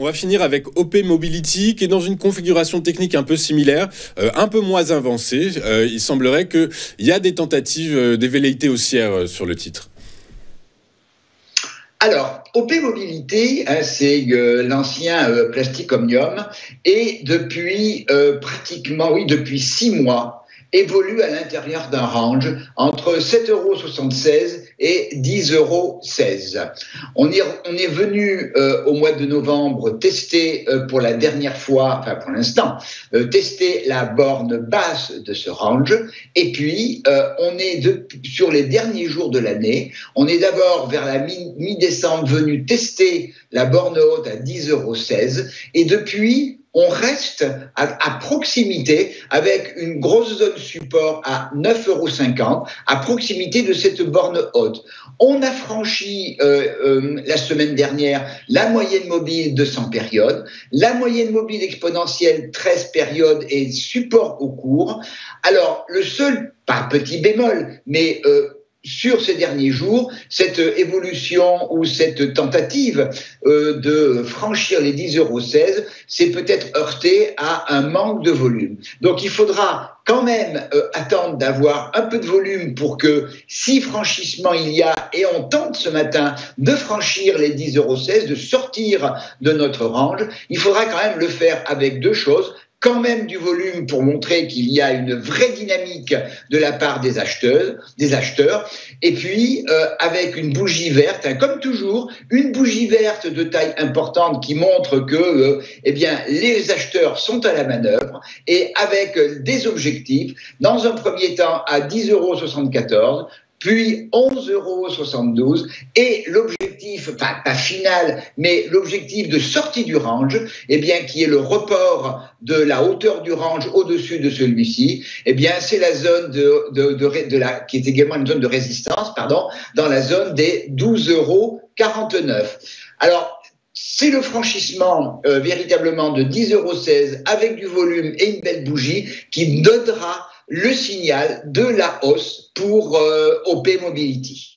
On va finir avec OP Mobility, qui est dans une configuration technique un peu similaire, un peu moins avancée. Il semblerait qu'il y a des tentatives, des velléités haussières sur le titre. Alors, OP Mobilité, c'est l'ancien Plastic Omnium, et depuis depuis 6 mois, évolue à l'intérieur d'un range entre 7,76 € et 10,16 €. On est venu au mois de novembre tester pour la dernière fois, enfin pour l'instant, tester la borne basse de ce range. Et puis, on est sur les derniers jours de l'année, on est d'abord vers la mi-décembre venu tester la borne haute à 10,16 € et depuis, on reste à proximité avec une grosse zone support à 9,50 € à proximité de cette borne haute. On a franchi la semaine dernière la moyenne mobile de 100 périodes, la moyenne mobile exponentielle 13 périodes et support au cours. Alors, le seul, pas petit bémol, mais sur ces derniers jours, cette évolution ou cette tentative de franchir les 10,16 € s'est peut-être heurtée à un manque de volume. Donc il faudra quand même attendre d'avoir un peu de volume pour que, si franchissement il y a, et on tente ce matin de franchir les 10,16 €, de sortir de notre range, il faudra quand même le faire avec deux choses. Quand même du volume pour montrer qu'il y a une vraie dynamique de la part des acheteurs, et puis avec une bougie verte, comme toujours, une bougie verte de taille importante qui montre que les acheteurs sont à la manœuvre, et avec des objectifs, dans un premier temps à 10,74 €, puis 11,72 € et l'objectif, pas final, mais l'objectif de sortie du range, qui est le report de la hauteur du range au-dessus de celui-ci, c'est la zone qui est également une zone de résistance, dans la zone des 12,49 €. Alors, c'est le franchissement véritablement de 10,16 € avec du volume et une belle bougie qui donnera le signal de la hausse pour OP Mobility.